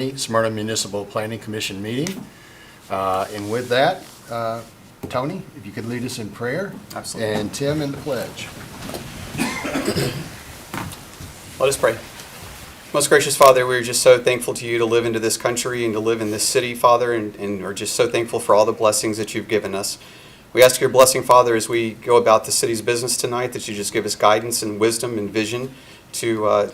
Summerlin Municipal Planning Commission meeting. And with that, Tony, if you could lead us in prayer. Absolutely. And Tim in the pledge. Let us pray. Most gracious Father, we're just so thankful to you to live into this country and to live in this city, Father, and we're just so thankful for all the blessings that you've given us. We ask your blessing, Father, as we go about the city's business tonight, that you just give us guidance and wisdom and vision to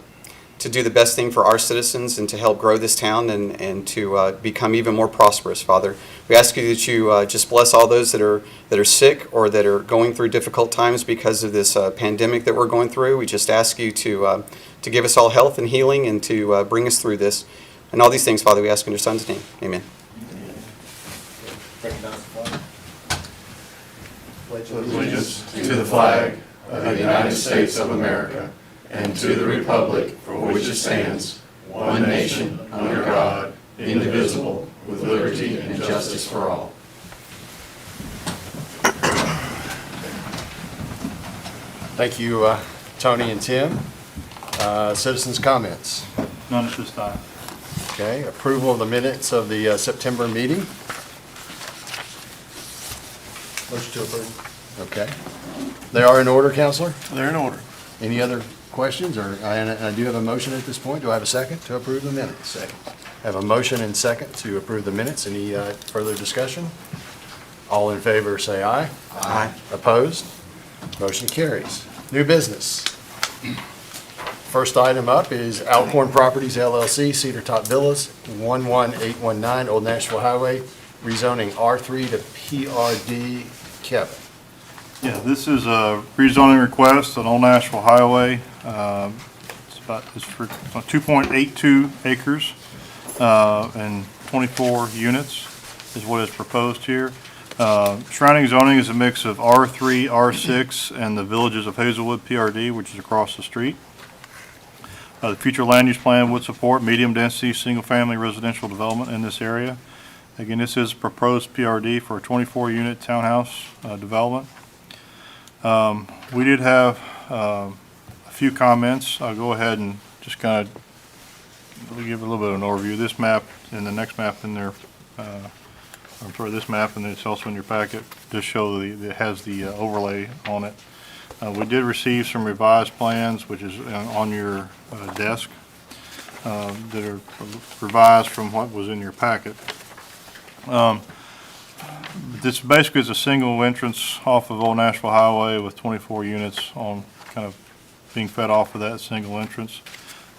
do the best thing for our citizens and to help grow this town and to become even more prosperous, Father. We ask you that you just bless all those that are sick or that are going through difficult times because of this pandemic that we're going through. We just ask you to give us all health and healing and to bring us through this. And all these things, Father, we ask in your Son's name. Amen. Pledge allegiance to the flag of the United States of America and to the republic for which it stands, one nation, under God, indivisible, with liberty and justice for all. Thank you, Tony and Tim. Citizens' comments. None at this time. Okay, approval of the minutes of the September meeting. Motion to approve. Okay. They are in order, Counselor? They're in order. Any other questions? Or I do have a motion at this point. Do I have a second to approve the minutes? Second. I have a motion and second to approve the minutes. Any further discussion? All in favor say aye. Aye. Opposed? Motion carries. New business. First item up is Alcorn Properties LLC, Cedar Top Villas, 11819 Old Nashville Highway, rezoning R3 to PRD. Kevin. Yeah, this is a rezoning request on Old Nashville Highway. It's for 2.82 acres and 24 units is what is proposed here. Surrounding zoning is a mix of R3, R6, and the villages of Hazelwood, PRD, which is across the street. The future land use plan would support medium-density, single-family residential development in this area. Again, this is proposed PRD for a 24-unit townhouse development. We did have a few comments. I'll go ahead and just kind of give a little bit of an overview. This map and the next map in there, I'm sorry, this map, and it's also in your packet, just show it has the overlay on it. We did receive some revised plans, which is on your desk, that are revised from what was in your packet. This basically is a single entrance off of Old Nashville Highway with 24 units on kind of being fed off of that single entrance.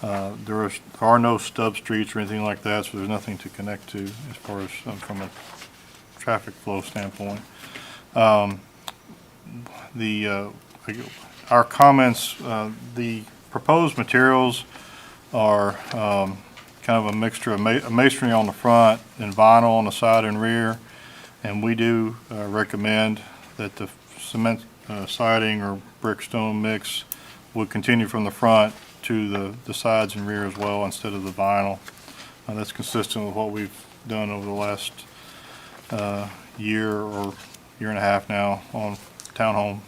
There are no stub streets or anything like that, so there's nothing to connect to as far as from a traffic flow standpoint. Our comments, the proposed materials are kind of a mixture of masonry on the front and vinyl on the side and rear, and we do recommend that the cement siding or brick stone mix would continue from the front to the sides and rear as well instead of the vinyl. That's consistent with what we've done over the last year or year and a half now on townhome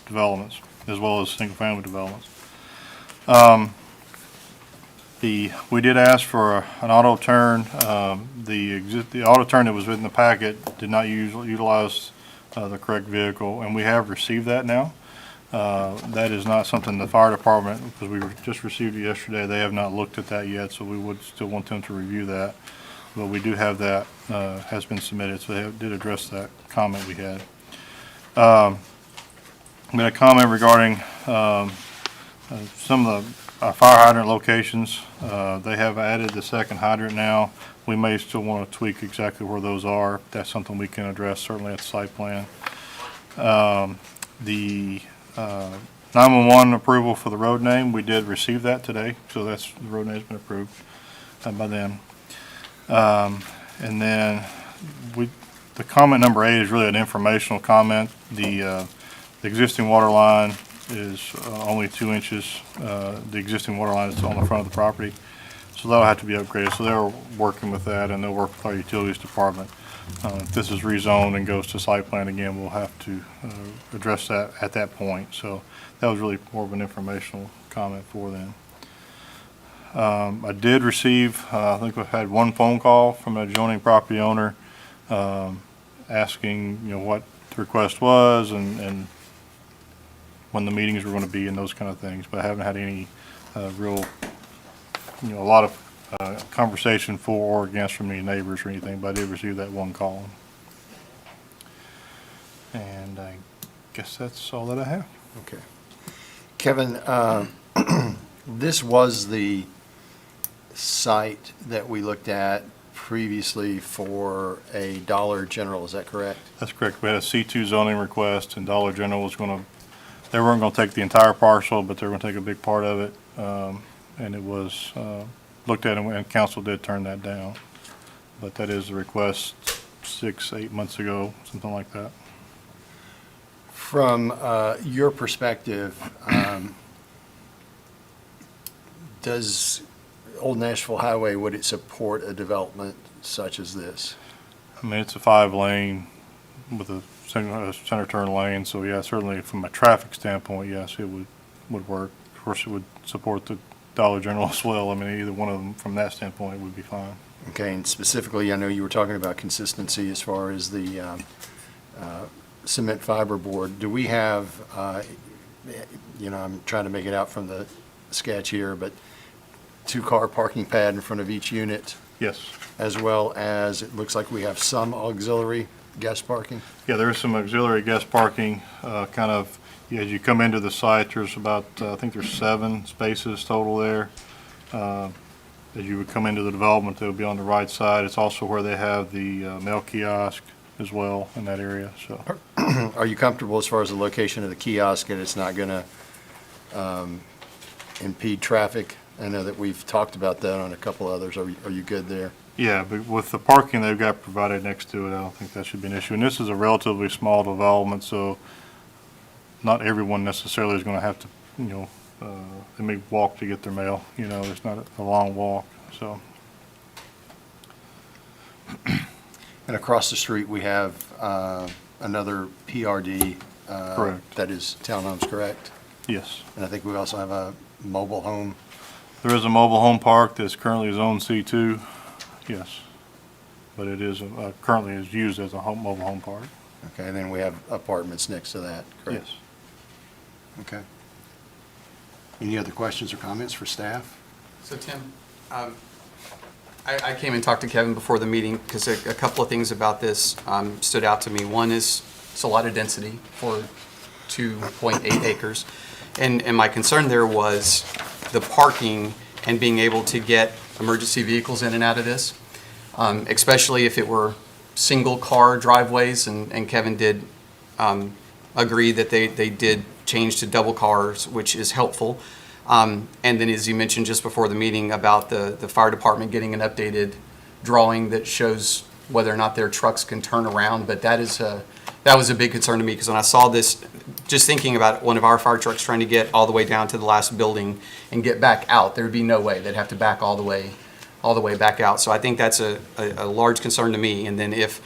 developments as well as single-family developments. We did ask for an auto turn. The auto turn that was in the packet did not utilize the correct vehicle, and we have received that now. That is not something the fire department, because we just received it yesterday, they have not looked at that yet, so we would still want them to review that. But we do have that, has been submitted, so they did address that comment we had. I'm going to comment regarding some of the fire hydrant locations. They have added the second hydrant now. We may still want to tweak exactly where those are. That's something we can address certainly at the site plan. The 911 approval for the road name, we did receive that today, so the road name has been approved by them. And then the comment number 8 is really an informational comment. The existing water line is only 2 inches. The existing water line is on the front of the property, so that'll have to be upgraded. So they're working with that, and they'll work with our utilities department. If this is rezoned and goes to site plan again, we'll have to address that at that point. So that was really more of an informational comment for them. I did receive, I think we've had one phone call from an adjoining property owner asking, what the request was and when the meetings were going to be and those kind of things. But I haven't had any real, a lot of conversation for or against from any neighbors or anything, but I did receive that one call. And I guess that's all that I have. Okay. Kevin, this was the site that we looked at previously for a Dollar General, is that correct? That's correct. We had a C2 zoning request, and Dollar General was going to, they weren't going to take the entire parcel, but they were going to take a big part of it. And it was looked at, and council did turn that down. But that is the request 6-8 months ago, something like that. From your perspective, does Old Nashville Highway, would it support a development such as this? I mean, it's a 5-lane with a center turn lane, so yeah, certainly from a traffic standpoint, yes, it would work. Of course, it would support the Dollar General as well. I mean, either one of them from that standpoint would be fine. Okay, and specifically, I know you were talking about consistency as far as the cement fiber board. Do we have, I'm trying to make it out from the sketch here, but 2-car parking pad in front of each unit, Yes. as well as it looks like we have some auxiliary guest parking? Yeah, there is some auxiliary guest parking, as you come into the site, there's about, I think there's 7 spaces total there. As you would come into the development, they'll be on the right side. It's also where they have the mail kiosk as well in that area, so. Are you comfortable as far as the location of the kiosk and it's not going to impede traffic? I know that we've talked about that on a couple others. Are you good there? Yeah, but with the parking they've got provided next to it, I don't think that should be an issue. And this is a relatively small development, so not everyone necessarily is going to have to, they may walk to get their mail. It's not a long walk, so. And across the street, we have another PRD. Correct. That is townhomes, correct? Yes. And I think we also have a mobile home. There is a mobile home park that's currently zone C2, yes. But it is, currently is used as a mobile home park. Okay, and then we have apartments next to that, correct? Yes. Okay. Any other questions or comments for staff? So Tim, I came and talked to Kevin before the meeting because a couple of things about this stood out to me. One is it's a lot of density for 2.8 acres. And my concern there was the parking and being able to get emergency vehicles in and out of this, especially if it were single-car driveways. And Kevin did agree that they did change to double cars, which is helpful. And then, as you mentioned just before the meeting about the fire department getting an updated drawing that shows whether or not their trucks can turn around. But that was a big concern to me, because when I saw this, just thinking about one of our fire trucks trying to get all the way down to the last building and get back out, there would be no way. They'd have to back all the way back out. So I think that's a large concern to me. And then if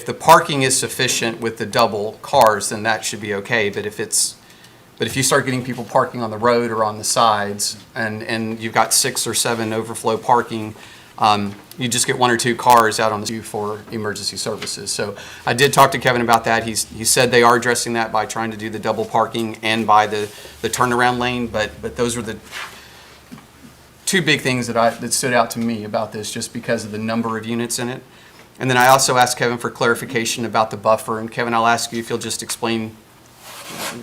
the parking is sufficient with the double cars, then that should be okay. But if you start getting people parking on the road or on the sides, and you've got 6 or 7 overflow parking, you just get 1 or 2 cars out on the street for emergency services. So I did talk to Kevin about that. He said they are addressing that by trying to do the double parking and by the turnaround lane. But those were the 2 big things that stood out to me about this, just because of the number of units in it. And then I also asked Kevin for clarification about the buffer. And Kevin, I'll ask you if you'll just explain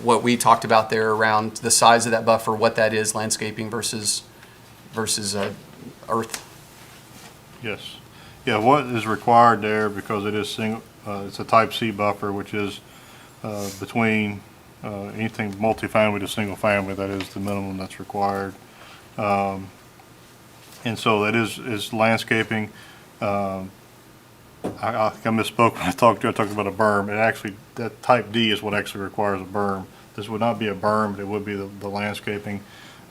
what we talked about there around the size of that buffer, what that is, landscaping versus earth. Yes. Yeah, what is required there, because it is single, it's a type C buffer, which is between anything multifamily to single family. That is the minimum that's required. And so that is landscaping. I misspoke when I talked about a berm. It actually, that type D is what actually requires a berm. This would not be a berm, but it would be the landscaping.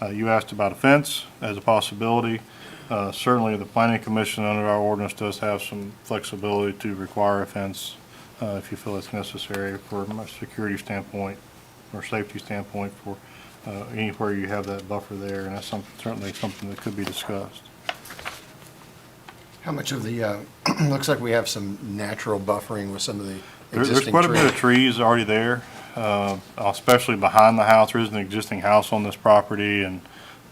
You asked about a fence as a possibility. Certainly the Planning Commission under our ordinance does have some flexibility to require a fence if you feel it's necessary from a security standpoint or safety standpoint for anywhere you have that buffer there, and that's certainly something that could be discussed. How much of the, looks like we have some natural buffering with some of the There's existing quite a bit of trees. trees already there, especially behind the house. There is an existing house on this property, and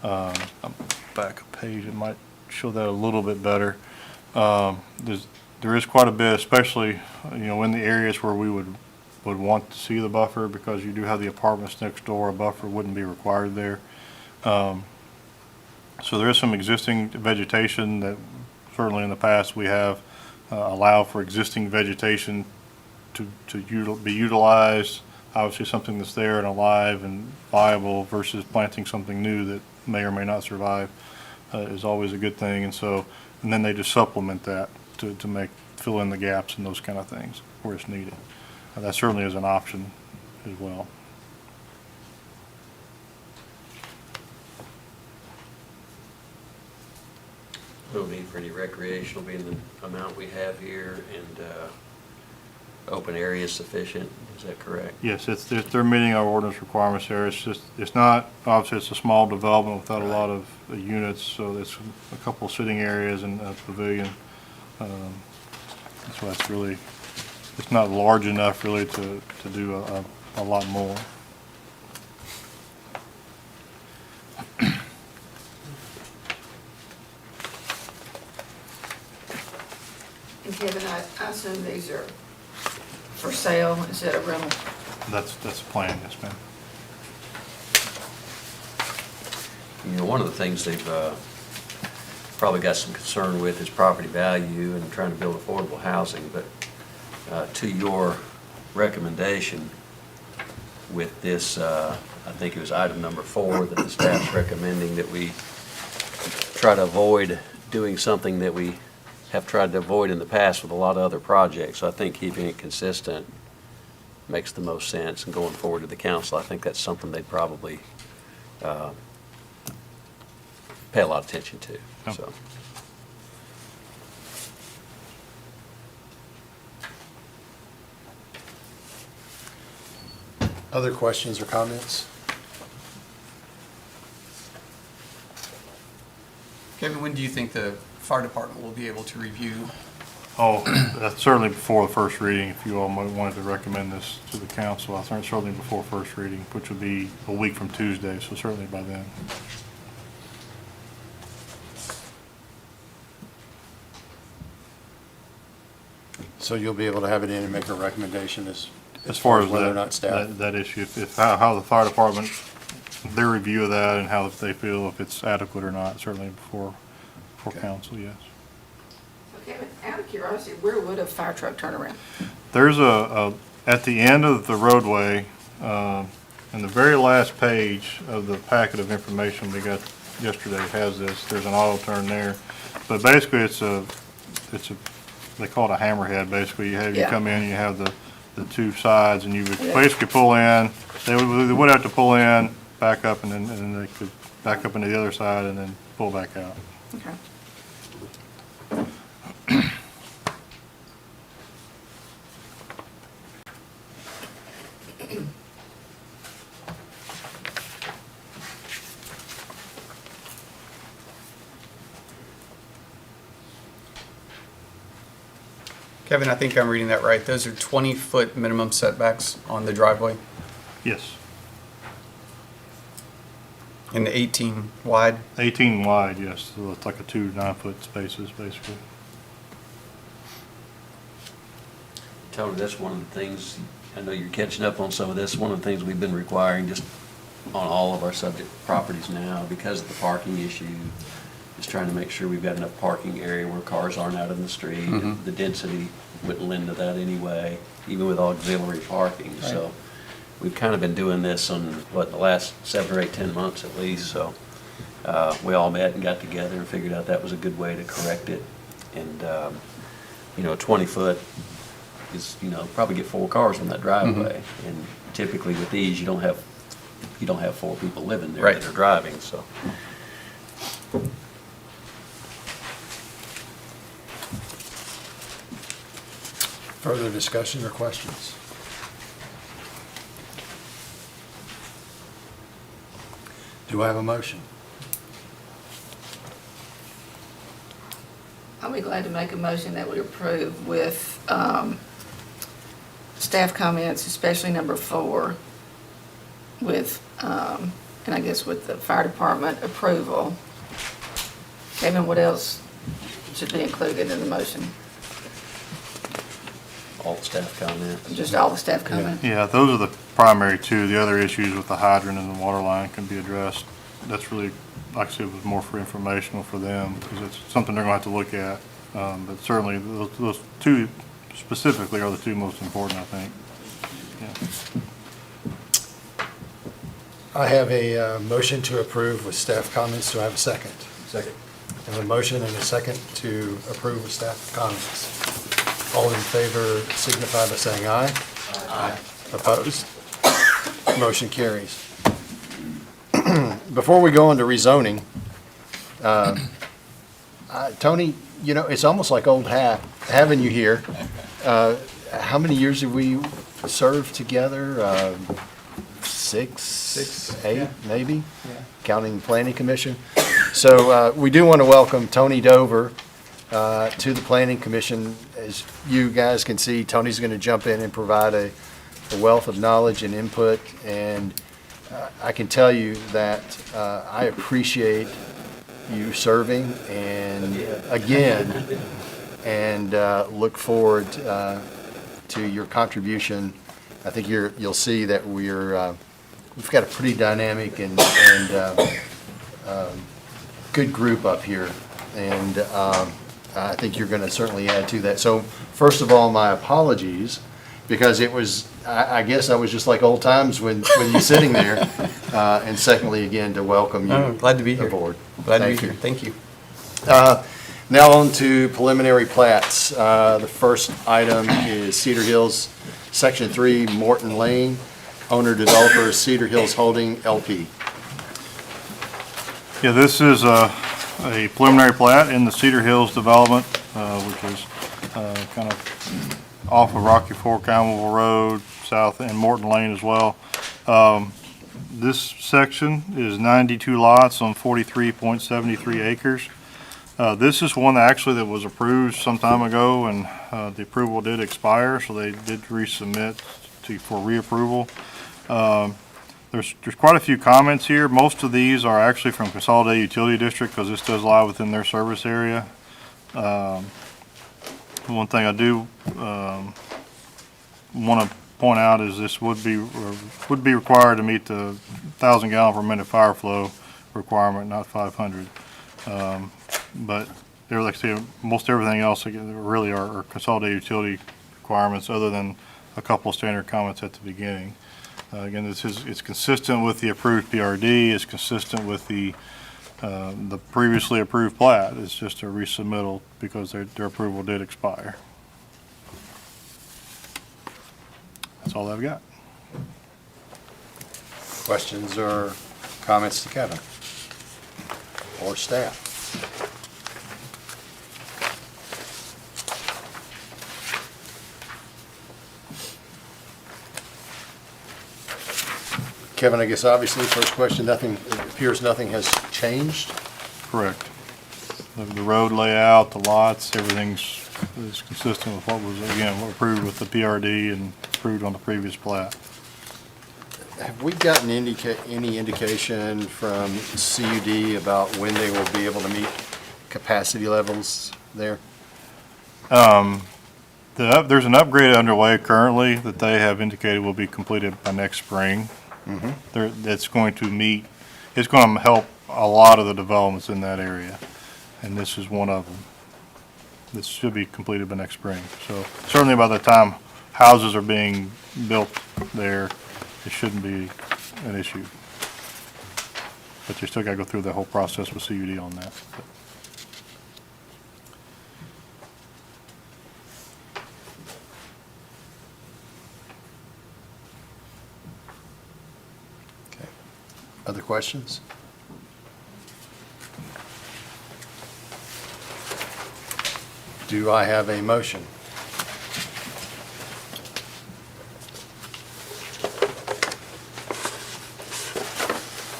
back a page, it might show that a little bit better. There is quite a bit, especially, in the areas where we would want to see the buffer, because you do have the apartments next door. A buffer wouldn't be required there. So there is some existing vegetation that certainly in the past we have allowed for existing vegetation to be utilized. Obviously something that's there and alive and viable versus planting something new that may or may not survive is always a good thing. And then they just supplement that to fill in the gaps and those kind of things where it's needed. That certainly is an option as well. No need for any recreational being the amount we have here, and open area is sufficient, is that correct? Yes, they're meeting our ordinance requirements there. It's not, obviously it's a small development without a lot of units, so it's a couple sitting areas and a pavilion. So that's really, it's not large enough really to do a lot more. And Kevin, I assume these are for sale instead of rental? That's the plan, yes, ma'am. One of the things they've probably got some concern with is property value and trying to build affordable housing, but to your recommendation with this, I think it was item number 4 that the staff's recommending that we try to avoid doing something that we have tried to avoid in the past with a lot of other projects. So I think keeping it consistent makes the most sense, and going forward to the council, I think that's something they'd probably pay a lot of attention to, Yep. so. Other questions or comments? Kevin, when do you think the fire department will be able to review? Oh, that's certainly before the first reading. If you all might wanted to recommend this to the council, I think certainly before first reading, which would be a week from Tuesday, so certainly by then. So you'll be able to have it in and make a recommendation as As far as whether or not staff. that issue, if how the fire department, their review of that and how they feel if it's adequate or not, certainly before Okay. council, yes. So Kevin, out of curiosity, where would a fire truck turn around? There's at the end of the roadway, in the very last page of the packet of information we got yesterday has this, there's an auto turn there. But basically they call it a hammerhead, basically. You Yeah. come in, you have the two sides, and you would basically pull in. They would have to pull in, back up, and then they could back up into the other side and then pull back out. Okay. Kevin, I think I'm reading that right. Those are 20-foot minimum setbacks on the driveway Yes, and 18 wide. 18 wide, yes, so it's like a 2 9-foot spaces, basically. Tony, that's one of the things, I know you're catching up on some of this, one of the things we've been requiring just on all of our subject properties now, because of the parking issue, is trying to make sure we've got enough parking area where cars aren't out in the street. The density wouldn't lend to that anyway, even with auxiliary parking. So we've kind of been doing this on, the last 7 or 8, 10 months at least. So we all met and got together and figured out that was a good way to correct it. And, 20 foot is, probably get 4 cars on that driveway. And typically with these, you don't have 4 people living there Right. that are driving, so. Further discussion or questions? Do I have a motion? I'll be glad to make a motion that we approve with staff comments, especially number 4, with, and I guess with the fire department approval. Kevin, what else should be included in the motion? All the staff comments. Just all the staff comments? Yeah, those are the primary two. The other issues with the hydrant and the water line can be addressed. That's really, like I said, was more for informational for them, because it's something they're gonna have to look at. But certainly, those two specifically are the two most important, I think. Yeah. I have a motion to approve with staff comments. Do I have a second? Second. I have a motion and a second to approve with staff comments. All in favor signify by saying aye. Aye. Opposed? Motion carries. Before we go on to rezoning, Tony, you know, it's almost like old hat having you here. How many years have we served together? 6, 8, maybe? Counting the planning commission. So we do want to welcome Tony Dover to the planning commission. As you guys can see, Tony's going to jump in and provide a wealth of knowledge and input. And I can tell you that I appreciate you serving and look forward to your contribution. I think you'll see that we've got a pretty dynamic and good group up here, and I think you're going to certainly add to that. So first of all, my apologies, because it was, I guess I was just like old times when you're sitting there. And secondly, again, to welcome you. Glad to be here. Aboard. Glad to be Thank you. here. Thank you. Now on to preliminary plats. The first item is Cedar Hills, Section 3, Morton Lane. Owner developer Cedar Hills Holding LP. Yeah, this is a preliminary plat in the Cedar Hills development, which is kind of off of Rocky Fork, Almaville Road, south, and Morton Lane as well. This section is 92 lots on 43.73 acres. This is one that was approved some time ago, and the approval did expire, so they did resubmit for reapproval. There's quite a few comments here. Most of these are actually from Consolidated Utility District, because this does lie within their service area. One thing I do want to point out is this would be required to meet the 1,000 gallon per minute fire flow requirement, not 500. But they're, like I say, most everything else really are consolidated utility requirements, other than a couple of standard comments at the beginning. Again, it's consistent with the approved PRD. It's consistent with the previously approved plat. It's just a resubmittal because their approval did expire. That's all I've got. Questions or comments to Kevin or staff? Kevin, I guess obviously, first question, it appears nothing has changed. Correct. The road layout, the lots, everything's is consistent with what was, again, approved with the PRD and approved on the previous plat. Have we gotten any indication from CUD about when they will be able to meet capacity levels there? There's an upgrade underway currently that they have indicated will be completed by next spring. It's going to help a lot of the developments in that area, and this is one of them. This should be completed by next spring. So certainly by the time houses are being built there, it shouldn't be an issue. But you still got to go through the whole process with CUD on that. Okay. Other questions? Do I have a motion?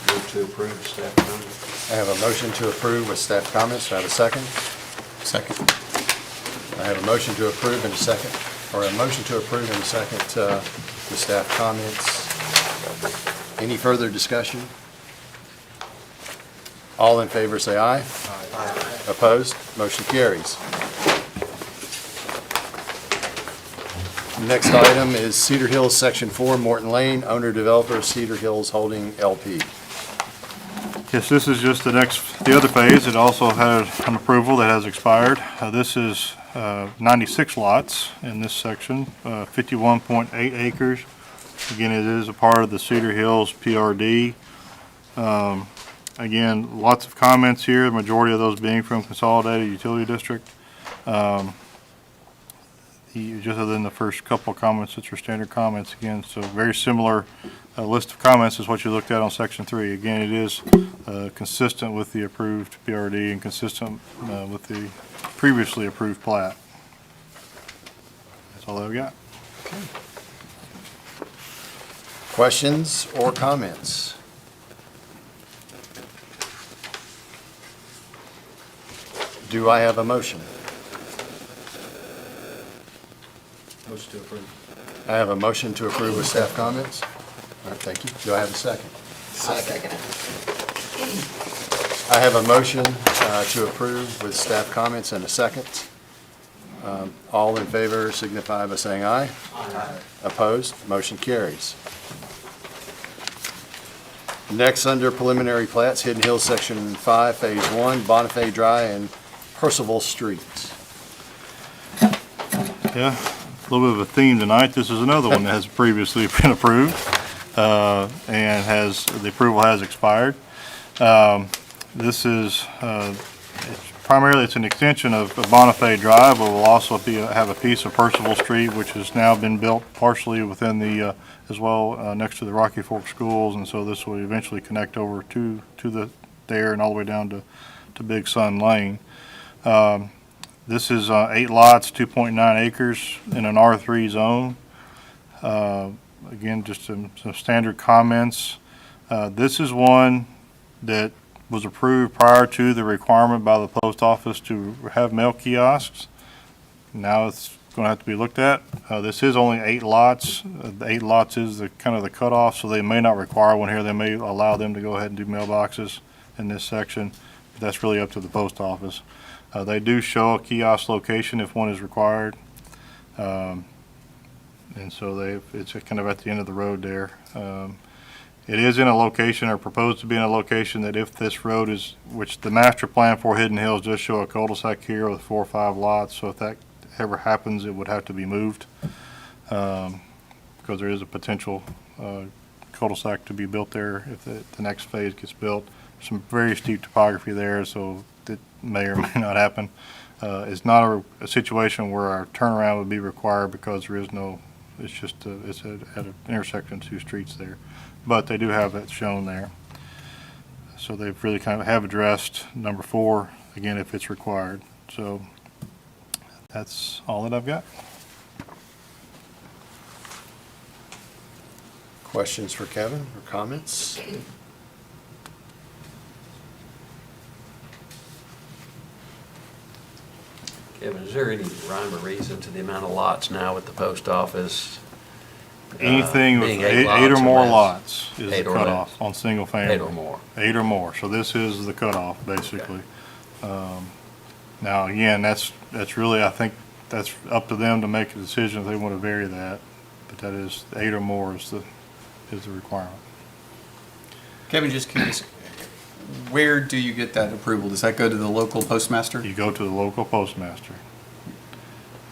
Move to approve staff comments. I have a motion to approve with staff comments. Do I have a second? Second. I have a motion to approve and a second, or a motion to approve and a second with staff comments. Any further discussion? All in favor, say aye. Aye. Opposed? Motion carries. Next item is Cedar Hills, Section 4, Morton Lane, owner developer Cedar Hills Holding LP. Yes, this is just the other phase. It also had an approval that has expired. This is 96 lots in this section, 51.8 acres. Again, it is a part of the Cedar Hills PRD. Again, lots of comments here, the majority of those being from Consolidated Utility District. Just other than the first couple of comments, it's your standard comments again, so very similar list of comments is what you looked at on Section 3. Again, it is consistent with the approved PRD and consistent with the previously approved plat. That's all I've got. Questions or comments? Do I have a motion? Motion to approve. I have a motion to approve with staff comments. All right, thank you. Do I have a second? I'll second it. I have a motion to approve with staff comments and a second. All in favor signify by saying aye. Aye. Opposed? Motion carries. Next, under preliminary plats, Hidden Hills, Section 5, Phase 1, Bonifay Drive and Percival Streets. Yeah, a little bit of a theme tonight. This is another one that has previously been approved, and the approval has expired. This is primarily it's an extension of Bonifay Drive, but will also have a piece of Percival Street, which has now been built partially within the as well next to the Rocky Fork schools, and so this will eventually connect over to there and all the way down to Big Sun Lane. This is 8 lots, 2.9 acres in an R3 zone. Again, just some standard comments. This is one that was approved prior to the requirement by the post office to have mail kiosks. Now it's going to have to be looked at. This is only 8 lots. The 8 lots is the kind of the cutoff, so they may not require one here. They may allow them to go ahead and do mailboxes in this section. But that's really up to the post office. They do show a kiosk location if one is required. And so it's kind of at the end of the road there. It is in a location, or proposed to be in a location, that if this road is, which the master plan for Hidden Hills does show a cul-de-sac here with 4 or 5 lots, so if that ever happens, it would have to be moved, because there is a potential cul-de-sac to be built there if the next phase gets built. Some very steep topography there, so it may or may not happen. It's not a situation where our turnaround would be required, because there is no, it's just it's at an intersection of 2 streets there. But they do have that shown there. So they've really kind of have addressed number 4, again, if it's required. So that's all that I've got. Questions for Kevin or comments? Kevin, is there any rhyme or reason to the amount of lots now with the post office? Anything with being 8 lots or more less? lots is the 8 or cutoff less. on single family. 8 or more. 8 or more. So this is the cutoff, basically. Now, again, that's really, I think that's up to them to make a decision if they want to vary that. But that is 8 or more is the requirement. Kevin, just curious, where do you get that approval? Does that go to the local postmaster? You go to the local postmaster.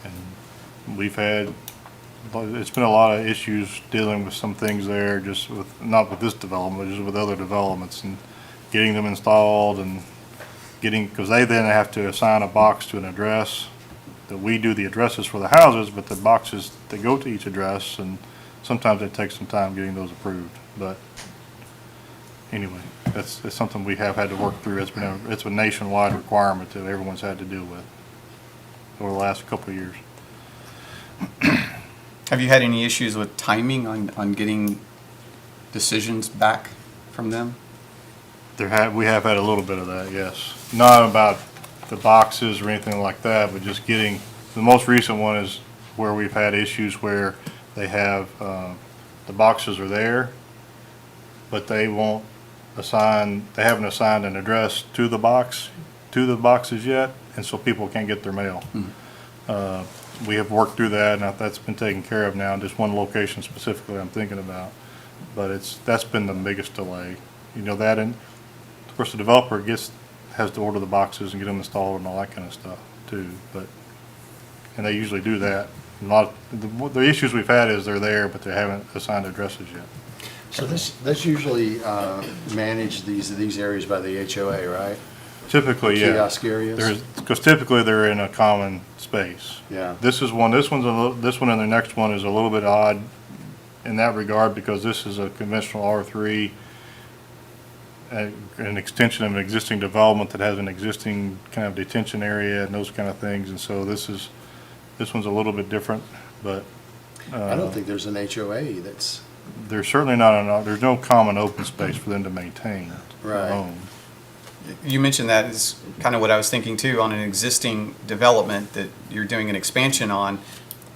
And we've had, it's been a lot of issues dealing with some things there, just with, not with this development, just with other developments, and getting them installed and getting, because they then have to assign a box to an address. That we do the addresses for the houses, but the boxes, they go to each address, and sometimes it takes some time getting those approved. But anyway, it's something we have had to work through. It's a nationwide requirement that everyone's had to deal with over the last couple of years. Have you had any issues with timing on getting decisions back from them? We have had a little bit of that, yes. Not about the boxes or anything like that, but just getting, the most recent one is where we've had issues where they have, the boxes are there, but they haven't assigned an address to the boxes yet, and so people can't get their mail. We have worked through that, and that's been taken care of now, just one location specifically I'm thinking about. But that's been the biggest delay. You know, that, and of course, the developer has to order the boxes and get them installed and all that kind of stuff too, and they usually do that. The issues we've had is they're there, but they haven't assigned addresses yet. So that's usually managed, these areas by the HOA, right? Typically, yeah. Kiosk areas? Because typically they're in a common space. Yeah. This one and the next one is a little bit odd in that regard, because this is a conventional R3, an extension of an existing development that has an existing kind of detention area and those kind of things, and so this one's a little bit different, but. I don't think there's an HOA that's. There's certainly not, there's no common open space for them to maintain. Right. Alone. You mentioned that is kind of what I was thinking too, on an existing development that you're doing an expansion on,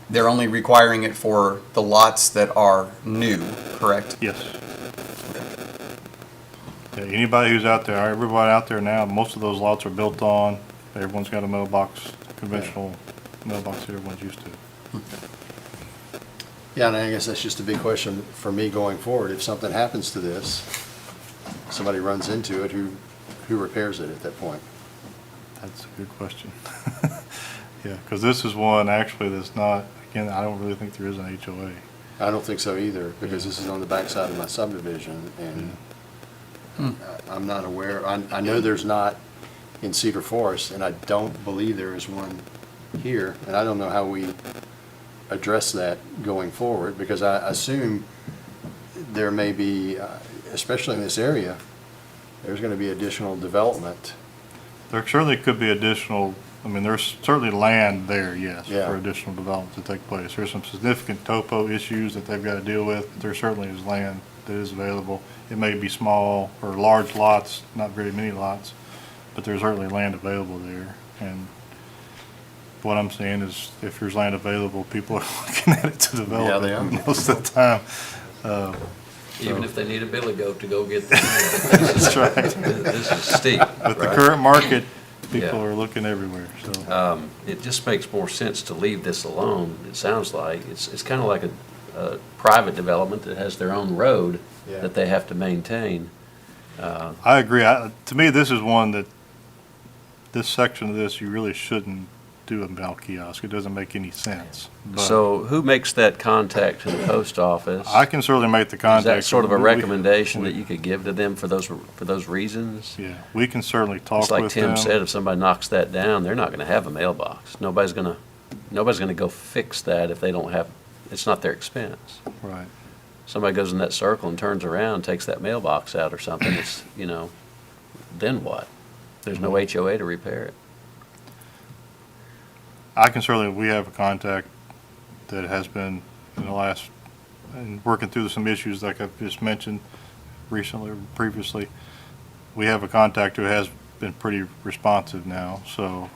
they're only requiring it for the lots that are new, correct? Yes. Yeah, anybody who's out there, everybody out there now, most of those lots are built on, everyone's got a mailbox, conventional mailbox that everyone's used to. Yeah, and I guess that's just a big question for me going forward. If something happens to this, somebody runs into it, who repairs it at that point? That's a good question. Yeah, because this is one actually that's not, again, I don't really think there is an HOA. I don't think so either, because this is on the backside of my subdivision, and I'm not aware, I know there's not in Cedar Forest, and I don't believe there is one here, and I don't know how we address that going forward, because I assume there may be, especially in this area, there's going to be additional development. There certainly could be additional, I mean, there's certainly land there, yes, Yeah. for additional development to take place. There's some significant topo issues that they've got to deal with, but there certainly is land that is available. It may be small or large lots, not very many lots, but there's certainly land available there. And what I'm saying is, if there's land available, people are looking at it to develop Yeah, they it are. most of the time. Even if they need a billy goat to go get the. That's right. This is steep. With the right? current market, people Yeah. are looking everywhere, so. It just makes more sense to leave this alone, it sounds like. It's kind of like a private development that has their own road Yeah. that they have to maintain. I agree. To me, this is one that, this section of this, you really shouldn't do a mail kiosk. It doesn't make any sense. But So who makes that contact to the post office? I can certainly make the Is contact. that sort of a We- recommendation that you could give to them for those reasons? Yeah, we can certainly talk It's with them. like Tim said, if somebody knocks that down, they're not gonna have a mailbox. Nobody's gonna go fix that if they don't have, it's not their expense. Right. Somebody goes in that circle and turns around, takes that mailbox out or something, it's, then what? There's no HOA to repair it. I can certainly, we have a contact that has been in the last, and working through some issues like I've just mentioned recently, previously. We have a contact who has been pretty responsive now, so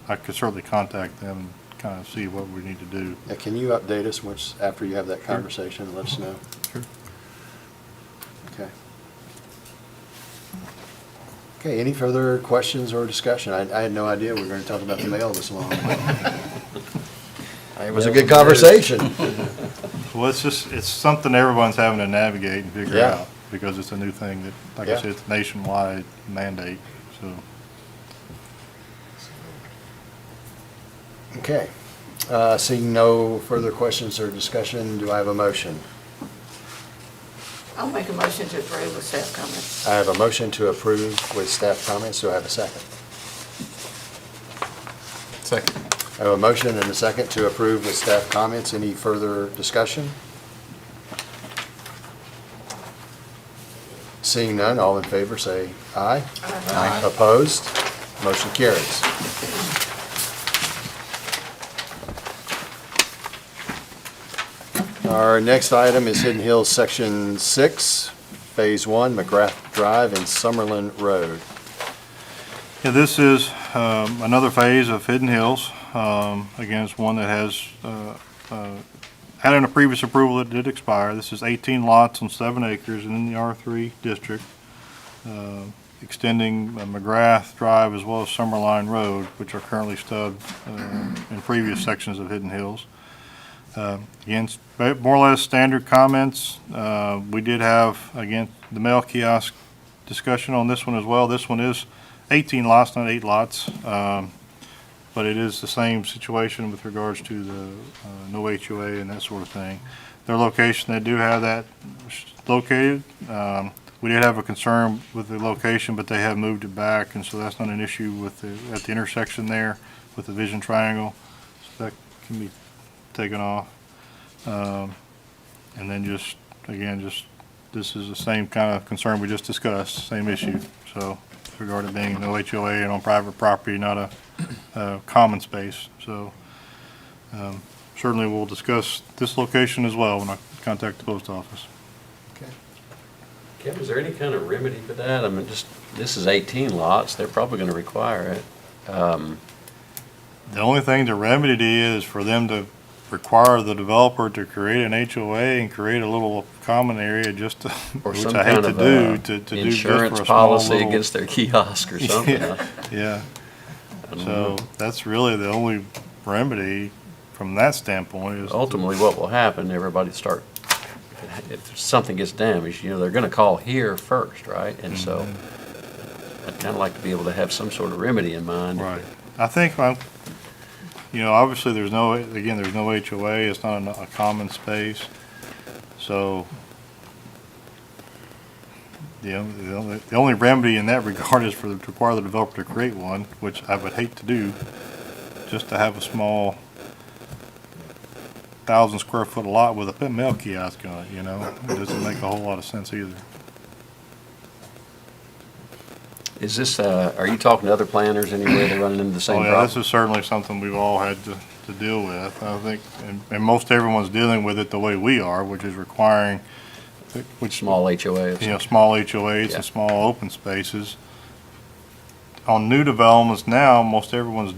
I could certainly contact them and kind of see what we need to do. Now, can you update us after you have that conversation, and let us know? Sure. Okay. Okay, any further questions or discussion? I had no idea we were going to talk about the mail this long. It was a good conversation. Well, it's something everyone's having to navigate and figure Yeah. out, because it's a new thing that, like Yeah. I said, it's a nationwide mandate, so. Okay. Seeing no further questions or discussion, do I have a motion? I'll make a motion to approve with staff comments. I have a motion to approve with staff comments. Do I have a second? Second. I have a motion and a second to approve with staff comments. Any further discussion? Seeing none, all in favor say aye. Aye. Opposed? Motion carries. Our next item is Hidden Hills Section 6, Phase 1, Mcgrath Drive and Summerlin Road. Yeah, this is another phase of Hidden Hills. Again, it's one that has had in a previous approval that did expire. This is 18 lots on 7 acres and in the R3 district, extending Mcgrath Drive as well as Summerlin Road, which are currently stubbed in previous sections of Hidden Hills. Again, more or less standard comments. We did have, again, the mail kiosk discussion on this one as well. This one is 18 lots, not 8 lots, but it is the same situation with regards to the no HOA and that sort of thing. Their location, they do have that located. We did have a concern with the location, but they have moved it back, and so that's not an issue with at the intersection there with the vision triangle. So that can be taken off. And then just, again, this is the same kind of concern we just discussed, same issue. So with regard to being no HOA and on private property, not a common space. So certainly we'll discuss this location as well when I contact the post office. Okay. Kevin, is there any kind of remedy for that? I mean, this is 18 lots, they're probably gonna require it. The only thing to remedy it is for them to require the developer to create an HOA and create a little common area just to, Or which some I hate kind to of do, to do just for insurance a small policy little. against their kiosk or something. Yeah, so that's really the only remedy from that standpoint is. Ultimately, what will happen, everybody start, if something gets damaged, they're gonna call here first, right? And so I'd kinda like to be able to have some sort of remedy in mind. Right. I think, obviously there's no HOA, it's not a common space. So the only remedy in that regard is to require the developer to create one, which I would hate to do, just to have a small 1,000 square foot lot with a mail kiosk on it, It doesn't make a whole lot of sense either. Is this, are you talking to other planners anywhere that running into the same Oh, yeah, problem? this is certainly something we've all had to deal with. I think, and most everyone's dealing with it the way we are, which is requiring, Small HOAs. small HOAs Yeah. and small open spaces. On new developments now, most everyone's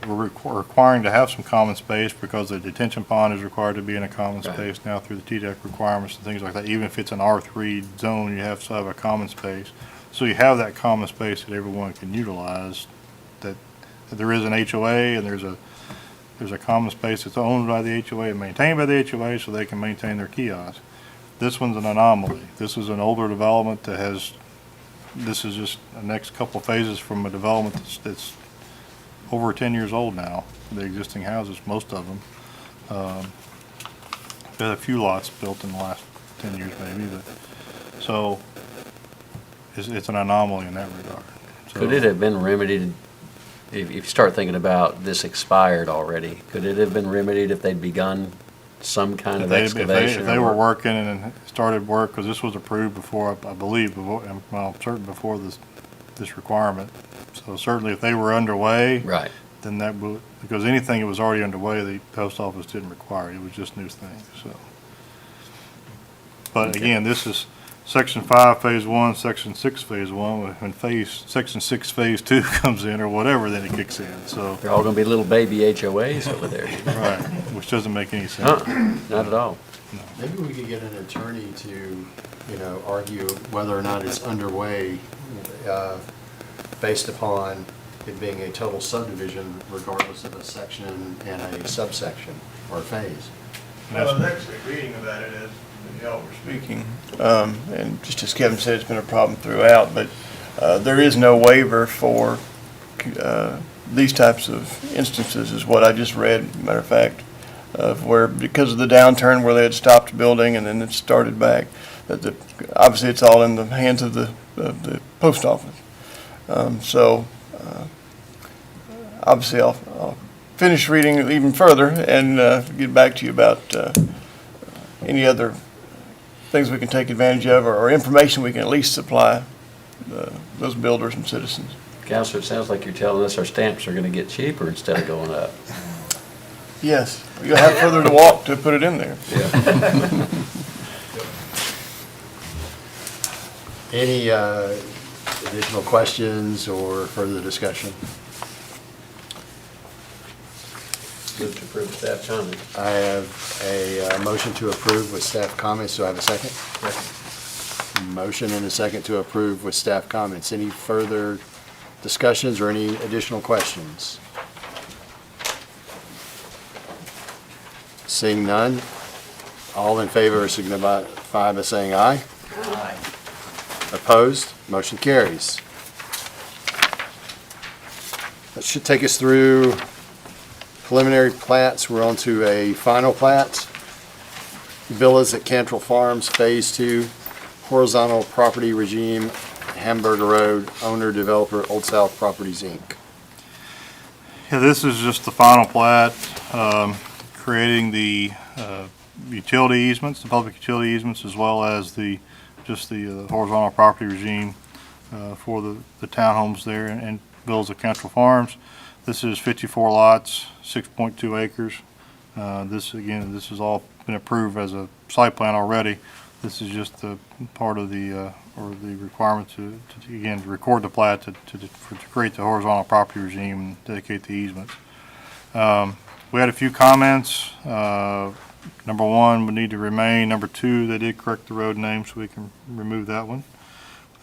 requiring to have some common space because the detention pond is required to be in a common Right. space now through the TDEC requirements and things like that. Even if it's an R3 zone, you have to have a common space. So you have that common space that everyone can utilize, that there is an HOA and there's a common space that's owned by the HOA and maintained by the HOA so they can maintain their kiosk. This one's an anomaly. This is an older development this is just the next couple phases from a development that's over 10 years old now, the existing houses, most of them. There's a few lots built in the last 10 years maybe, but, so it's an anomaly in that regard. So- Could it have been remedied, if you start thinking about this expired already, could it have been remedied if they'd begun some kind of excavation? If they or were work? working and started work, because this was approved before, I believe, I'm certain before this requirement. So certainly if they were underway, Right. then that would, because anything that was already underway, the post office didn't require. It was just new things, so. But Okay. again, this is Section 5, Phase 1, Section 6, Phase 1. When Section 6, Phase 2 comes in or whatever, then it kicks in, so. They're all gonna be little baby HOAs over there. Right, which doesn't make any sense. Not at all. Maybe we could get an attorney to, argue whether or not it's underway, based upon it being a total subdivision regardless of a section and a subsection or phase. I was actually reading about it as y'all were speaking, and just as Kevin said, it's been a problem throughout, but there is no waiver for these types of instances, is what I just read, matter of fact, of where, because of the downturn where they had stopped building and then it started back, that obviously it's all in the hands of the post office. Obviously I'll finish reading it even further and get back to you about any other things we can take advantage of or information we can at least supply those builders and citizens. Counselor, it sounds like you're telling us our stamps are gonna get cheaper instead of going up. Yes, you'll have further to walk to put it in there. Any additional questions or further discussion? Move to approve staff comment. I have a motion to approve with staff comments. Do I have a second? Motion and a second to approve with staff comments. Any further discussions or any additional questions? Seeing none, all in favor signify by saying aye. Aye. Opposed? Motion carries. That should take us through preliminary plats. We're on to a final plat. Villas at Cantrell Farms, Phase 2, horizontal property regime, Hamburger Road, owner developer, Old South Properties, Inc. Yeah, this is just the final plat, creating the utility easements, the public utility easements, as well as the horizontal property regime for the townhomes there and villas at Cantrell Farms. This is 54 lots, 6.2 acres. This has all been approved as a site plan already. This is just the part of the requirement to record the plat to create the horizontal property regime and dedicate the easements. We had a few comments. Number one would need to remain. Number two, they did correct the road name, so we can remove that one.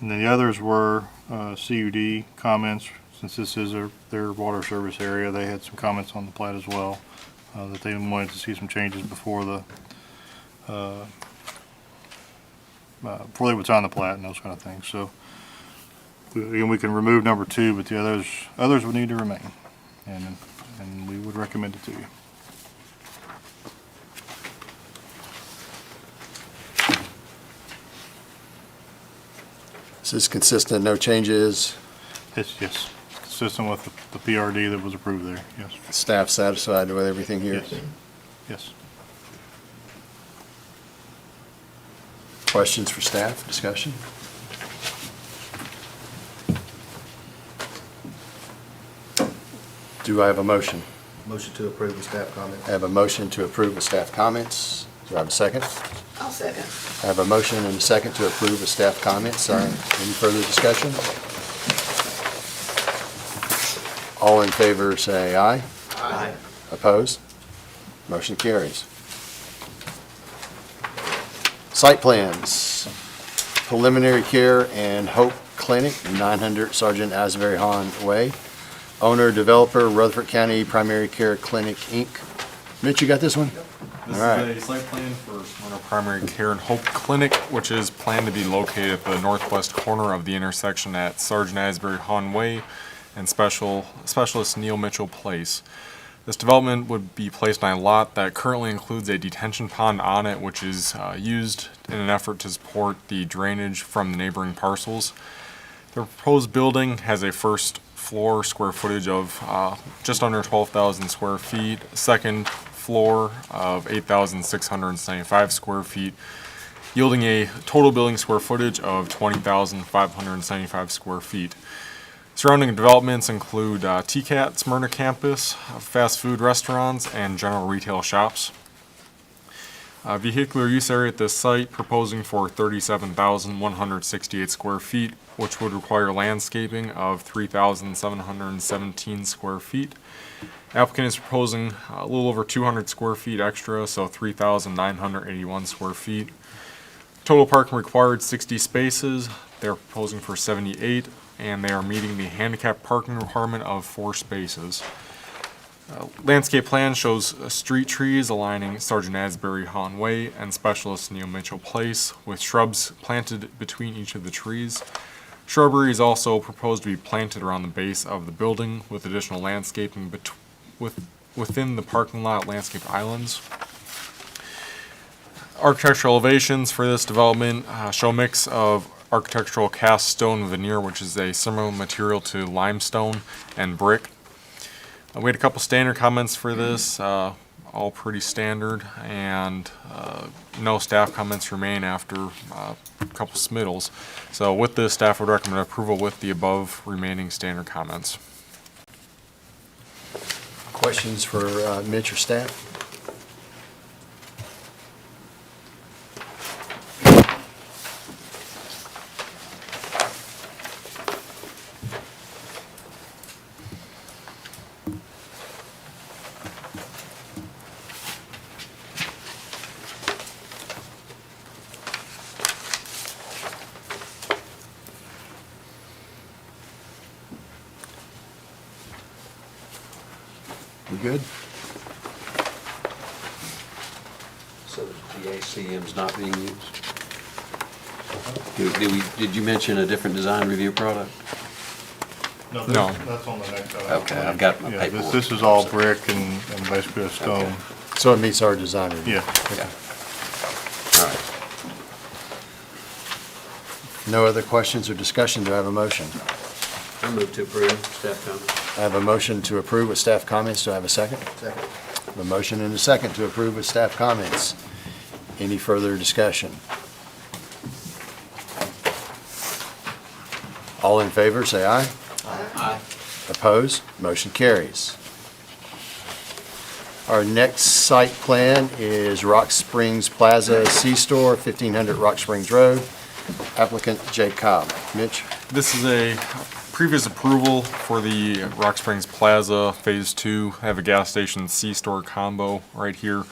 And then the others were CUD comments. Since this is their water service area, they had some comments on the plat as well, that they wanted to see some changes before they would sign the plat and those kind of things. So again, we can remove number two, but the others would need to remain, and we would recommend it to you. This is consistent, no changes. Yes, consistent with the PRD that was approved there, yes. Staff satisfied with everything here? Yes. Yes. Questions for staff, discussion? Do I have a motion? Motion to approve with staff comment. I have a motion to approve with staff comments. Do I have a second? I'll second. I have a motion and a second to approve with staff comments. Any further discussion? All in favor say aye. Aye. Opposed? Motion carries. Site plans. Preliminary Care and Hope Clinic, 900 Sergeant Asbury Hahn Way. Owner, developer, Rutherford County Primary Care Clinic, Inc. Mitch, you got this one? This All right. is a site plan for Owner Primary Care and Hope Clinic, which is planned to be located at the northwest corner of the intersection at Sergeant Asbury Hahn Way and Specialist Neil Mitchell Place. This development would be placed on a lot that currently includes a detention pond on it, which is used in an effort to support the drainage from the neighboring parcels. The proposed building has a first floor square footage of just under 12,000 square feet, second floor of 8,675 square feet, yielding a total building square footage of 20,575 square feet. Surrounding developments include TCAT, Smyrna campus, fast food restaurants, and general retail shops. Vehicular use area at this site proposing for 37,168 square feet, which would require landscaping of 3,717 square feet. Applicant is proposing a little over 200 square feet extra, so 3,981 square feet. Total parking required 60 spaces. They're proposing for 78, and they are meeting the handicap parking requirement of 4 spaces. Landscape plan shows street trees aligning Sergeant Asbury Hahn Way and Specialist Neil Mitchell Place, with shrubs planted between each of the trees. Shrubbery is also proposed to be planted around the base of the building, with additional landscaping within the parking lot landscape islands. Architectural elevations for this development show a mix of architectural cast stone veneer, which is a similar material to limestone, and brick. We had a couple standard comments for this, all pretty standard, and no staff comments remain after a couple submittals. So with this, staff would recommend approval with the above remaining standard comments. Questions for Mitch or staff? We good? So the ACM's not being used? Did you mention a different design review product? No, No. that's on the next item. Okay, I've got my Yeah, paperwork. this is all brick and basically a stone. Okay. So it meets our design review? Yeah. Yeah. All right. No other questions or discussion? Do I have a motion? I move to approve staff comments. I have a motion to approve with staff comments. Do I have a second? Second. A motion and a second to approve with staff comments. Any further discussion? All in favor, say aye. Aye. Opposed? Motion carries. Our next site plan is Rock Springs Plaza C-Store, 1500 Rock Springs Road. Applicant Jay Cobb. Mitch? This is a previous approval for the Rock Springs Plaza Phase 2. I have a gas station C-store combo right here.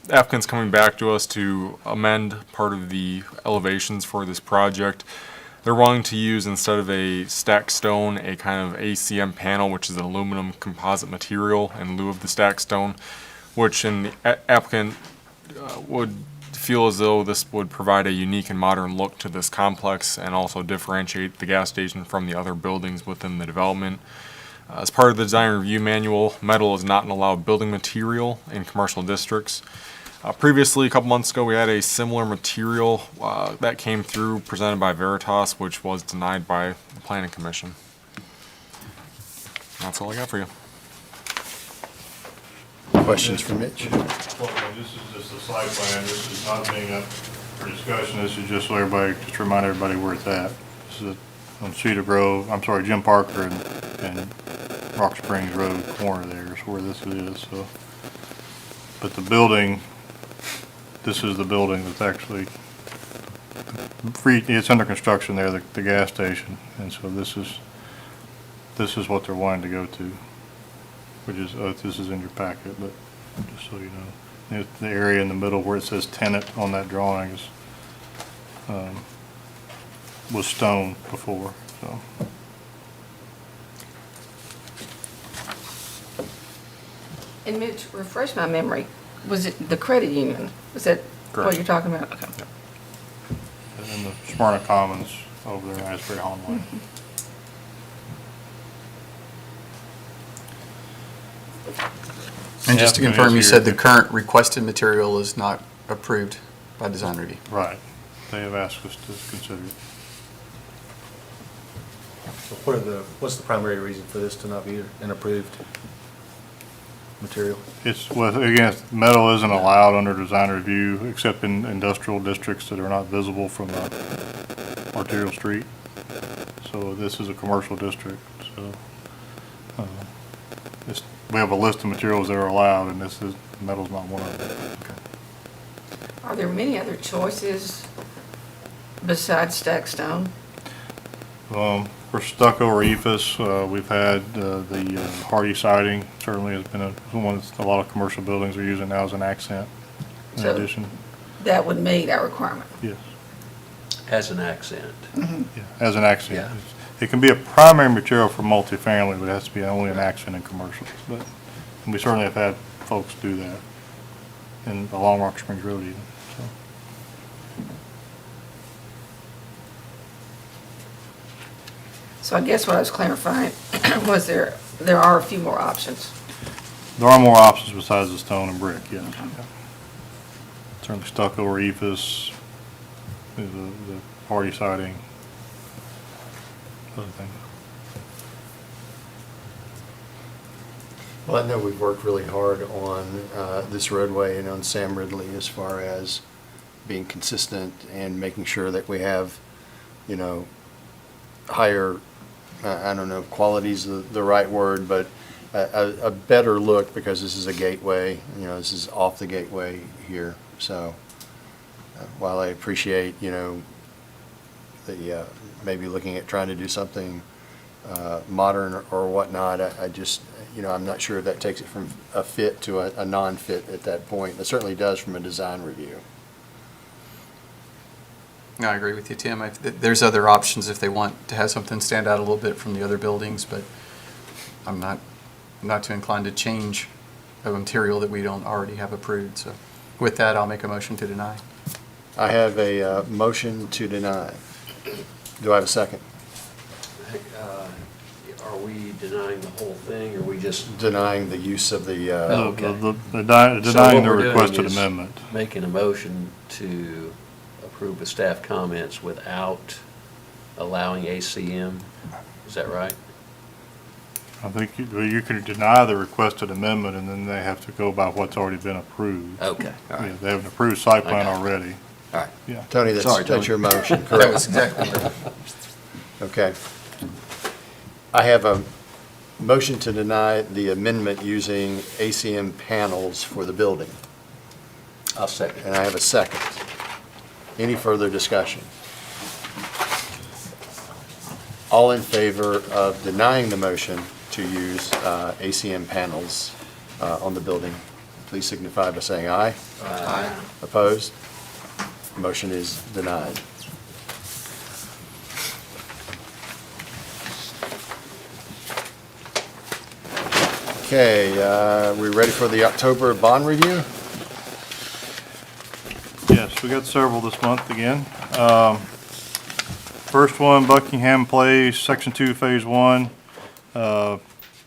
Applicant's coming back to us to amend part of the elevations for this project. They're wanting to use, instead of a stacked stone, a kind of ACM panel, which is an aluminum composite material in lieu of the stacked stone, which in the applicant would feel as though this would provide a unique and modern look to this complex and also differentiate the gas station from the other buildings within the development. As part of the design review manual, metal is not an allowed building material in commercial districts. Previously, a couple months ago, we had a similar material that came through presented by Veritas, which was denied by the Planning Commission. That's all I got for you. Questions for Mitch? Well, this is just a site plan. This is not being up for discussion. This is just so everybody, just to remind everybody where it's at. This is on Cedar Grove, I'm sorry, Jim Parker and Rock Springs Road corner there is where this is, so. But the building, this is the building that's actually it's under construction there, the gas station. And so this is what they're wanting to go to, which is, this is in your packet, but just so you know. The area in the middle where it says tenant on that drawing is, was stone before, so. And Mitch, refresh my memory, was it the credit union? Was that what Correct. you're talking about? Okay. In the Smyrna Commons over there in Asbury Holmway. And just to Yeah, confirm, you it's said the here. current requested material is not approved by design review. Right. They have asked us to consider it. So what's the primary reason for this to not be an approved material? It's, well, again, metal isn't allowed under design review except in industrial districts that are not visible from the arterial street. So this is a commercial district, so, we have a list of materials that are allowed, and metal's not one of them. Are there many other choices besides stacked stone? For stucco or ephes, we've had the hardy siding, certainly has been one that a lot of commercial buildings are using now as an accent in So- addition. That would meet our requirement. Yes, As an accent. yeah, as an accent. Yeah. It can be a primary material for multifamily, but it has to be only an accent in commercials. But and we certainly have had folks do that in along Rock Springs Road even, so. So I guess what I was clarifying was there are a few more options. There are more options besides the stone and brick, yes. Yeah. Certainly stucco or ephes, the hardy siding, other things. Well, I know we've worked really hard on this roadway and on Sam Ridley as far as being consistent and making sure that we have, you know, higher, I don't know if quality's the right word, but a better look, because this is a gateway, you know, this is off the gateway here. So while I appreciate, you know, the maybe looking at trying to do something modern or whatnot, I just, you know, I'm not sure if that takes it from a fit to a non-fit at that point. It certainly does from a design review. No, I agree with you, Tim. There's other options if they want to have something stand out a little bit from the other buildings, but I'm not not too inclined to change a material that we don't already have approved. So with that, I'll make a motion to deny. I have a motion to deny. Do I have a second? Are we denying the whole thing, or are we just Denying the use of the, Denying So the what we're doing requested is amendment. making a motion to approve the staff comments without allowing ACM? Is that right? I think you can deny the requested amendment, and then they have to go by what's already been approved. Okay, all right. Yeah, they have an approved site plan I got it. already. All right. Yeah. Tony, Sorry, that's Tony. your motion, That correct? was exactly right. Okay. I have a motion to deny the amendment using ACM panels for the building, I'll second. and I have a second. Any further discussion? All in favor of denying the motion to use ACM panels on the building, please signify by saying aye. Aye. Opposed? Motion is denied. Okay, we ready for the October bond review? Yes, we got several this month again. First one, Buckingham Place, Section 2, Phase 1.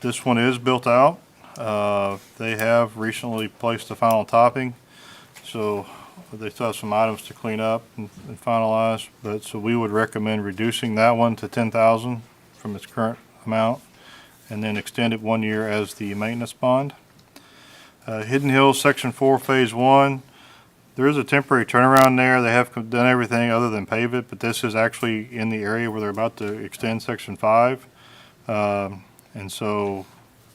This one is built out. They have recently placed the final topping, so they still have some items to clean up and finalize. But so we would recommend reducing that one to $10,000 from its current amount, and then extend it 1 year as the maintenance bond. Hidden Hills, Section 4, Phase 1. There is a temporary turnaround there. They have done everything other than pave it, but this is actually in the area where they're about to extend Section 5. And so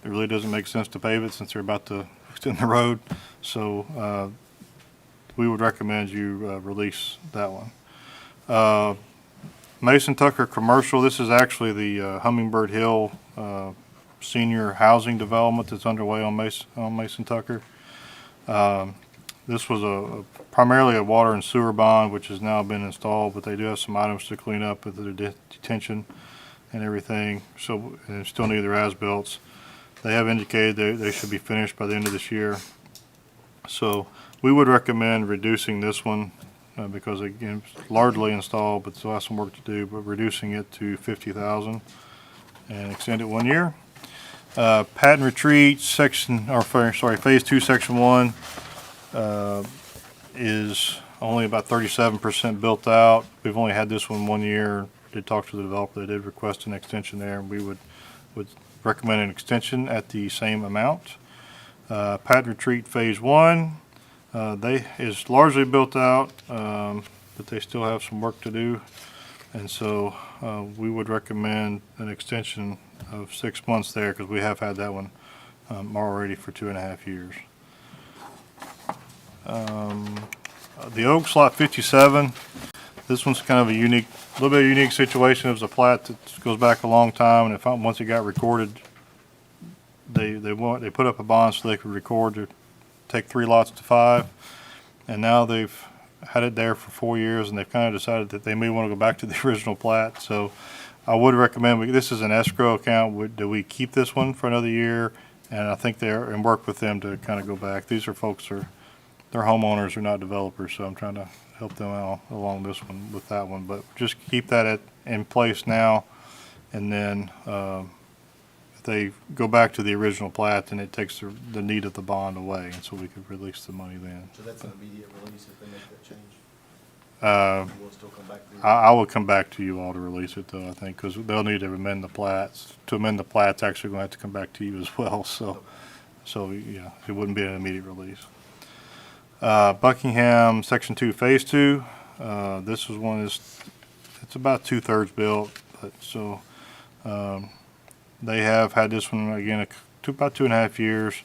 it really doesn't make sense to pave it since they're about to extend the road. So we would recommend you release that one. Mason Tucker Commercial, this is actually the Hummingbird Hill senior housing development that's underway on Mason Tucker. This was primarily a water and sewer bond, which has now been installed, but they do have some items to clean up with their detention and everything. So, and still need their as-bills. They have indicated they should be finished by the end of this year. So we would recommend reducing this one because again, it's largely installed, but still has some work to do, but reducing it to $50,000 and extend it 1 year. Patent Retreat Phase 2, Section 1 is only about 37% built out. We've only had this one 1 year. Did talk to the developer. They did request an extension there, and we would recommend an extension at the same amount. Patent Retreat Phase 1, they is largely built out, but they still have some work to do. And so we would recommend an extension of 6 months there because we have had that one already for 2.5 years. The Oaks Lot 57, this one's kind of a little bit unique situation. It was a plat that goes back a long time, and once it got recorded, they put up a bond so they could record to take 3 lots to 5, and now they've had it there for 4 years, and they've kind of decided that they may want to go back to the original plat. So I would recommend, this is an escrow account, do we keep this one for another year? And I think and work with them to kind of go back. These are folks they're homeowners, they're not developers, so I'm trying to help them out along this one with that one. But just keep that in place now, and then if they go back to the original plat, then it takes the need of the bond away, and so we could release the money then. So that's an immediate release if they make that change? We'll still come back to you? I will come back to you all to release it though, I think, because they'll need to amend the plats. To amend the plats, actually going to have to come back to you as well, so yeah, it wouldn't be an immediate release. Buckingham Section 2 Phase 2, this was one it's about 2/3 built, but so they have had this one again about 2.5 years.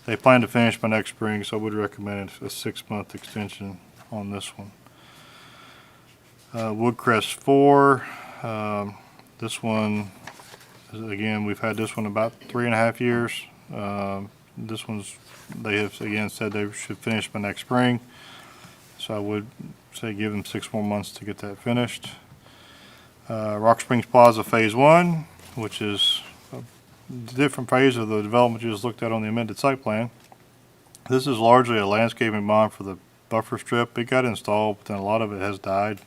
They plan to finish by next spring, so I would recommend a 6-month extension on this one. Woodcrest 4, this one, again, we've had this one about 3.5 years. This one's, they have again said they should finish by next spring, so I would say give them 6 more months to get that finished. Rock Springs Plaza Phase 1, which is different phase of the development you just looked at on the amended site plan. This is largely a landscaping bond for the buffer strip. It got installed, but then a lot of it has died.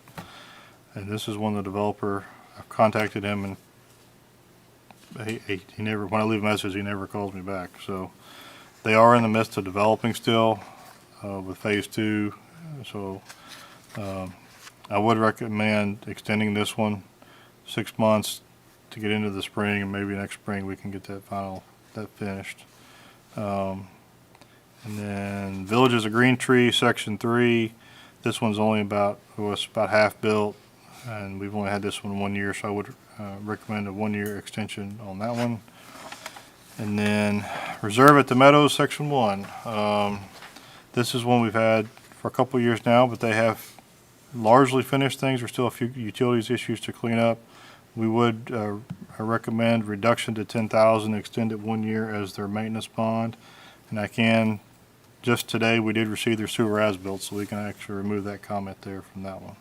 And this is when the developer, I've contacted him, and he never, when I leave a message, he never calls me back. So they are in the midst of developing still with phase 2. So I would recommend extending this one 6 months to get into the spring, and maybe next spring we can get that finished. And then Villages of Green Tree, Section 3. This one's only about half built, and we've only had this one 1 year, so I would recommend a 1-year extension on that one. And then Reserve at the Meadows, Section 1. This is one we've had for a couple of years now, but they have largely finished things. There's still a few utilities issues to clean up. We would recommend reduction to $10,000, extend it 1 year as their maintenance bond. And just today, we did receive their sewer as-built, so we can actually remove that comment there from that one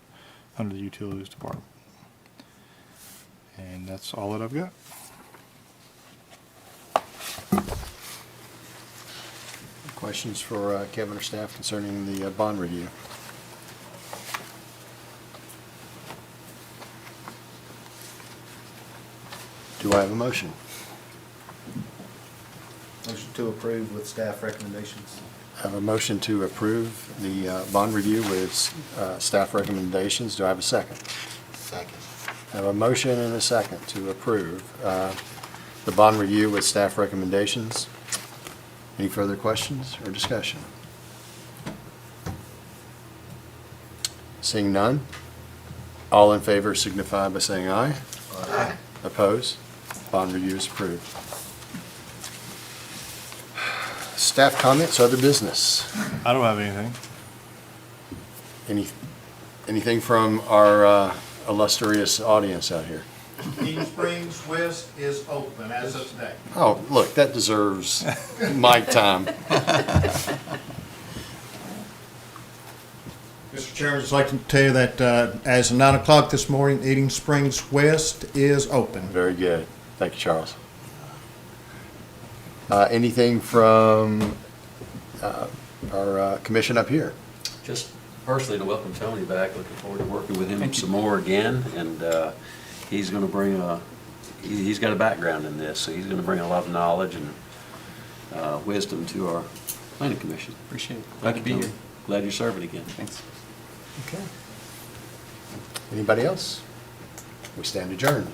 under the Utilities Department. And that's all that I've got. Questions for Kevin or staff concerning the bond review? Do I have a motion? Motion to approve with staff recommendations. I have a motion to approve the bond review with staff recommendations. Do I have a second? Second. I have a motion and a second to approve the bond review with staff recommendations. Any further questions or discussion? Seeing none, all in favor signify by saying aye. Aye. Opposed? Bond review is approved. Staff comments, other business. I don't have anything. Anything from our illustrious audience out here? Eden Springs West is open as of today. Oh, look, that deserves mic time. Mr. Chairman, I'd just like to tell you that as of 9 o'clock this morning, Eden Springs West is open. Very good. Thank you, Charles. Anything from our commission up here? Just personally to welcome Tony back, looking forward to working with him some more again, and he's going to bring he's got a background in this, so he's going to bring a lot of knowledge and wisdom to our planning commission. Appreciate it. Glad to be here. Glad you're serving again. Thanks. Okay. Anybody else? We stand adjourned.